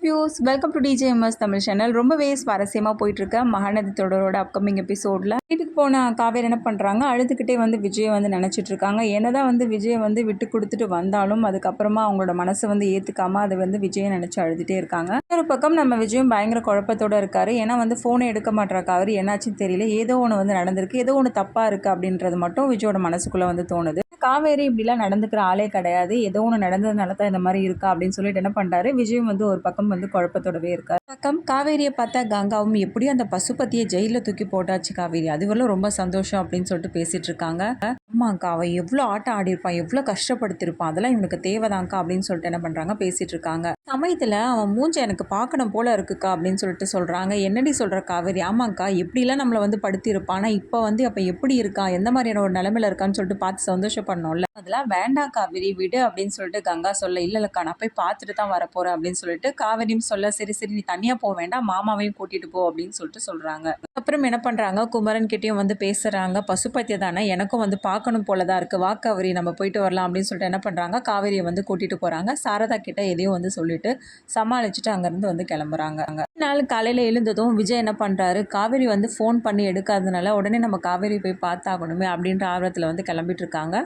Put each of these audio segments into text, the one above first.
Views welcome to TJMS Tamil channel. ரொம்பவே சுவாரஸ்யமாக போயிட்டுருக்க மகாநதி தொடரோட அப்கமிங் எபிசோடில் வீட்டுக்கு போன காவேரி என்ன பண்ணுறாங்க, அழுதுகிட்டே விஜயை நினச்சிட்டு இருக்காங்க. என்னதான் விஜயை விட்டு கொடுத்துட்டு வந்தாலும் அதுக்கப்புறமா அவங்களோட மனசை ஏற்றுக்காமல் அதை விஜயை நினச்சி அழுதுகிட்டே இருக்காங்க. ஒரு பக்கம் நம்ம விஜயும் பயங்கர குழப்பத்தோடு இருக்காரு. ஏன்னா ஃபோனை எடுக்க மாட்டேற காவேரி, என்னாச்சுன்னு தெரியல, ஏதோ ஒன்று நடந்திருக்கு, ஏதோ ஒன்று தப்பாக இருக்குது அப்படின்றது மட்டும் விஜயோட மனசுக்குள்ளே தோணுது. காவேரி இப்படிலாம் நடந்துக்கிற ஆளே கிடையாது, ஏதோ ஒன்று நடந்ததுனால தான் இந்த மாதிரி இருக்கா அப்படின்னு சொல்லிட்டு என்ன பண்ணுறாரு விஜயும் ஒரு பக்கம் குழப்பத்தோடவே இருக்கார். பக்கம் காவேரியை பார்த்தா கங்காவும் எப்படியும் அந்த பசுபதியை ஜெயிலில் தூக்கி போட்டாச்சு காவேரி, அதுவரையும் ரொம்ப சந்தோஷம் அப்படின்னு சொல்லிட்டு பேசிட்டு இருக்காங்க. அம்மாக்கா அவன் எவ்வளோ ஆட்டம் ஆடிருப்பான், எவ்வளோ கஷ்டப்படுத்திருப்பான், அதெல்லாம் இவனுக்கு தேவைதான்க்கா அப்படின்னு சொல்லிட்டு என்ன பண்ணுறாங்க பேசிட்டு இருக்காங்க. சமயத்தில் அவன் மூஞ்சை எனக்கு பார்க்கணும் போல இருக்குக்கா அப்படின்னு சொல்லிட்டு சொல்கிறாங்க. என்னடி சொல்கிற காவேரி? ஆமாக்கா எப்படிலாம் நம்மளை படுத்திருப்பான், ஆனால் இப்போ அப்போ எப்படி இருக்கான், எந்த மாதிரியான ஒரு நிலைமையில இருக்கான்னு சொல்லிட்டு பார்த்து சந்தோஷப்படணும்ல, அதெல்லாம் வேண்டாம் காவேரி விடு அப்படின்னு சொல்லிட்டு கங்கா சொல்ல, இல்லைக்கா நான் போய் பார்த்துட்டு தான் வரப்போகிறேன் அப்படின்னு சொல்லிட்டு காவேரியும் சொல்ல, சரி சரி நீ தனியாக போக வேண்டாம், மாமாவையும் கூட்டிகிட்டு போ அப்படின்னு சொல்லிட்டு சொல்கிறாங்க. அப்புறம் என்ன பண்ணுறாங்க, குமரன் கிட்டேயும் பேசுகிறாங்க. பசுபத்தியை தானே, எனக்கும் பார்க்கணும் போலதான் இருக்குது, வா காவேரி நம்ம போயிட்டு வரலாம் அப்படின்னு சொல்லிட்டு என்ன பண்ணுறாங்க, காவேரியை கூட்டிகிட்டு போகிறாங்க. சாரதா கிட்ட எதையும் சொல்லிட்டு சமாளிச்சுட்டு அங்கேருந்து கிளம்புறாங்க. நாள் காலையில் எழுந்ததும் விஜய் என்ன பண்ணுறாரு, காவேரி ஃபோன் பண்ணி எடுக்காததுனால உடனே நம்ம காவேரி போய் பார்த்தாகணுமே அப்படின்ற ஆர்வத்தில் கிளம்பிட்டு இருக்காங்க.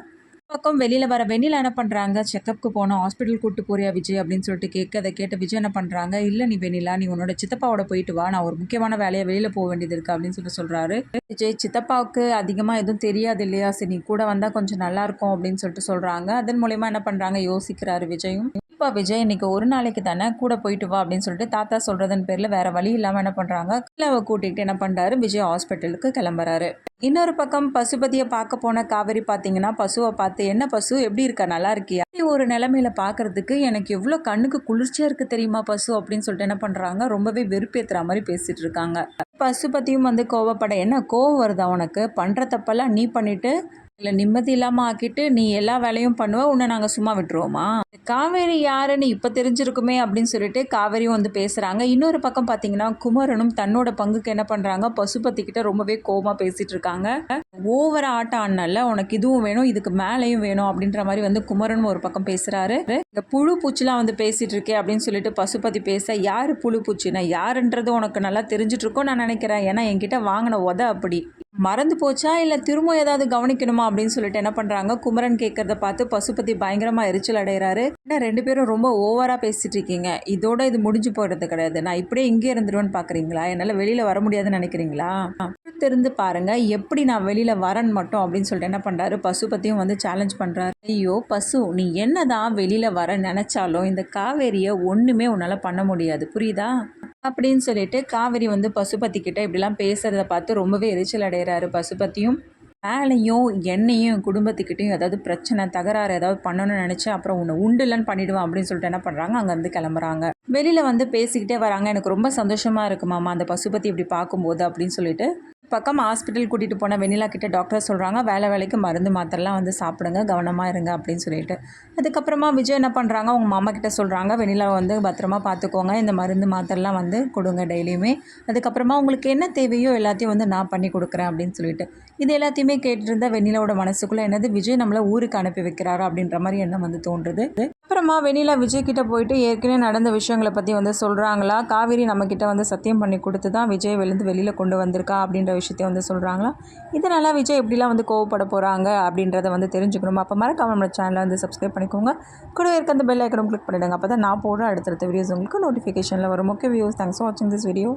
பக்கம் வெளியில் வர வெண்ணிலா என்ன பண்ணுறாங்க, செக்கப்புக்கு போனோம், ஹாஸ்பிட்டல் கூப்பிட்டு போறியா விஜய் அப்படின்னு சொல்லிட்டு கேட்க, அதை கேட்ட விஜய் என்ன பண்ணுறாங்க, இல்லை நீ வெண்ணிலா நீ உன்னோட சித்தப்பாவோட போயிட்டு வா, நான் ஒரு முக்கியமான வேலையை வெளியில் போக வேண்டியது இருக்குது அப்படின்னு சொல்லிட்டு சொல்கிறாரு. விஜய் சித்தப்பாவுக்கு அதிகமாக எதுவும் தெரியாது இல்லையா, சரி நீ கூட வந்தால் கொஞ்சம் நல்லாயிருக்கும் அப்படின்னு சொல்லிட்டு சொல்கிறாங்க. அதன் மூலயமா என்ன பண்ணுறாங்க யோசிக்கிறாரு விஜயும். இப்போ விஜய் இன்னைக்கு ஒரு நாளைக்கு தானே கூட போயிட்டு வா அப்படின்னு சொல்லிட்டு தாத்தா சொல்கிறதன் பேரில் வேறு வழி இல்லாமல் என்ன பண்ணுறாங்க, கிளாவை கூட்டிகிட்டு என்ன பண்ணுறாரு விஜய் ஹாஸ்பிட்டலுக்கு கிளம்புறாரு. இன்னொரு பக்கம் பசுபதியை பார்க்க போன காவேரி பார்த்தீங்கன்னா பசுவை பார்த்து, என்ன பசு எப்படி இருக்கா, நல்லா இருக்கியா, ஒரு நிலைமையில பார்க்கறதுக்கு எனக்கு எவ்வளோ கண்ணுக்கு குளிர்ச்சியாக இருக்குது தெரியுமா பசு அப்படின்னு சொல்லிட்டு என்ன பண்ணுறாங்க, ரொம்பவே வெறுப்பேற்றுற மாதிரி பேசிகிட்டு இருக்காங்க. பசுபதியும் கோவப்பட, என்ன கோவம் வருதா உனக்கு, பண்ணுற தப்பெல்லாம் நீ பண்ணிவிட்டு இல்லை நிம்மதி இல்லாமல் ஆக்கிட்டு நீ எல்லா வேலையும் பண்ணுவ, உன்னை நாங்கள் சும்மா விட்டுருவோமா, காவேரி யாருன்னு இப்போ தெரிஞ்சிருக்குமே அப்படின்னு சொல்லிட்டு காவேரியும் பேசுகிறாங்க. இன்னொரு பக்கம் பார்த்தீங்கன்னா குமரனும் தன்னோட பங்குக்கு என்ன பண்ணுறாங்க, பசுபதி கிட்ட ரொம்பவே கோபமாக பேசிகிட்டு இருக்காங்க. ஓவர ஆட்டம் ஆடினால உனக்கு இதுவும் வேணும் இதுக்கு மேலேயும் வேணும் அப்படின்ற மாதிரி குமரனும் ஒரு பக்கம் பேசுகிறாரு. இந்த புழு பூச்சிலாம் பேசிகிட்டு இருக்கே அப்படின்னு சொல்லிட்டு பசுபதி பேச, யார் புழு பூச்சினா யாருன்றது உனக்கு நல்லா தெரிஞ்சிட்டு இருக்கோம் நான் நினைக்கிறேன், ஏன்னா என்கிட்ட வாங்கின உத அப்படி மறந்து போச்சா இல்லை திரும்ப ஏதாவது கவனிக்கணுமா அப்படின்னு சொல்லிட்டு என்ன பண்ணுறாங்க, குமரன் கேட்குறத பார்த்து பசுபதி பயங்கரமாக எரிச்சல் அடைகிறாரு. ஏன்னா ரெண்டு பேரும் ரொம்ப ஓவராக பேசிகிட்டு இருக்கீங்க, இதோட இது முடிஞ்சு போகிறது கிடையாது, நான் இப்படியே இங்கே இருந்துருவேன்னு பார்க்குறீங்களா, என்னால் வெளியில் வர முடியாதுன்னு நினைக்கிறீங்களா, தெரிந்து பாருங்க எப்படி நான் வெளியில் வரேன்னு மட்டும் அப்படின்னு சொல்லிட்டு என்ன பண்ணுறாரு, பசுபதியும் சேலஞ்ச் பண்ணுறாரு. ஐயோ பசு, நீ என்னதான் வெளியில் வர நினச்சாலும் இந்த காவேரியை ஒன்றுமே உன்னால் பண்ண முடியாது புரியுதா அப்படின்னு சொல்லிட்டு காவேரி பசுபதி கிட்ட இப்படிலாம் பேசுறத பார்த்து ரொம்பவே எரிச்சல் அடைகிறாரு. பசுபதியும் மேலையும் என்னையும் குடும்பத்துக்கிட்டையும் ஏதாவது பிரச்சனை தகராறு ஏதாவது பண்ணணும்னு நினச்சி அப்புறம் உன்னை உண்டுலன்னு பண்ணிவிடுவேன் அப்படின்னு சொல்லிட்டு என்ன பண்ணுறாங்க, அங்கேருந்து கிளம்புறாங்க. வெளியில் பேசிக்கிட்டே வராங்க. எனக்கு ரொம்ப சந்தோஷமாக இருக்கு மாமா அந்த பசுபதி இப்படி பார்க்கும்போது அப்படின்னு சொல்லிட்டு பக்கம் ஹாஸ்பிட்டல் கூட்டிகிட்டு போன வெண்ணிலா கிட்ட டாக்டர் சொல்கிறாங்க, வேலைக்கு மருந்து மாத்திரலாம் சாப்பிடுங்க, கவனமாக இருங்க அப்படின்னு சொல்லிட்டு. அதுக்கப்புறமா விஜய் என்ன பண்ணுறாங்க, அவங்க மாமா கிட்ட சொல்கிறாங்க, வெண்ணிலா பத்திரமா பார்த்துக்கோங்க, இந்த மருந்து மாத்திரலாம் கொடுங்க டெய்லியுமே, அதுக்கப்புறமா உங்களுக்கு என்ன தேவையோ எல்லாத்தையும் நான் பண்ணி கொடுக்குறேன் அப்படின்னு சொல்லிட்டு. இது எல்லாத்தையுமே கேட்டுட்டு இருந்தால் வெண்ணிலாவோட மனசுக்குள்ளே என்னது, விஜய் நம்மளை ஊருக்கு அனுப்பி வைக்கிறாரா அப்படின்ற மாதிரி எண்ணம் தோன்றுது. அப்புறமா வெண்ணிலா விஜய் கிட்ட போயிட்டு ஏற்கனவே நடந்த விஷயங்களை பற்றி சொல்கிறாங்களா, காவேரி நம்மக்கிட்ட சத்தியம் பண்ணி கொடுத்து தான் விஜய் வெளியில் கொண்டு வந்திருக்கா அப்படின்ற விஷயத்தை சொல்கிறாங்களா. இதனால் விஜய் எப்படிலாம் கோவப்பட போகிறாங்க அப்படின்றத தெரிஞ்சுக்கணும். அப்போ மறக்காம நம்ம சேனலை சப்ஸ்கிரைப் பண்ணிக்கோங்க, கூட இருக்க அந்த பெல் ஐக்கனும் கிளிக் பண்ணிவிடுங்க, அப்போ தான் நான் போடுற அடுத்தடுத்த வீடியோஸ் உங்களுக்கு நோட்டிஃபிகேஷனில் வரும். ஓகே வியூஸ், தேங்க்ஸ் ஃபார் வாட்சிங் திஸ் வீடியோ.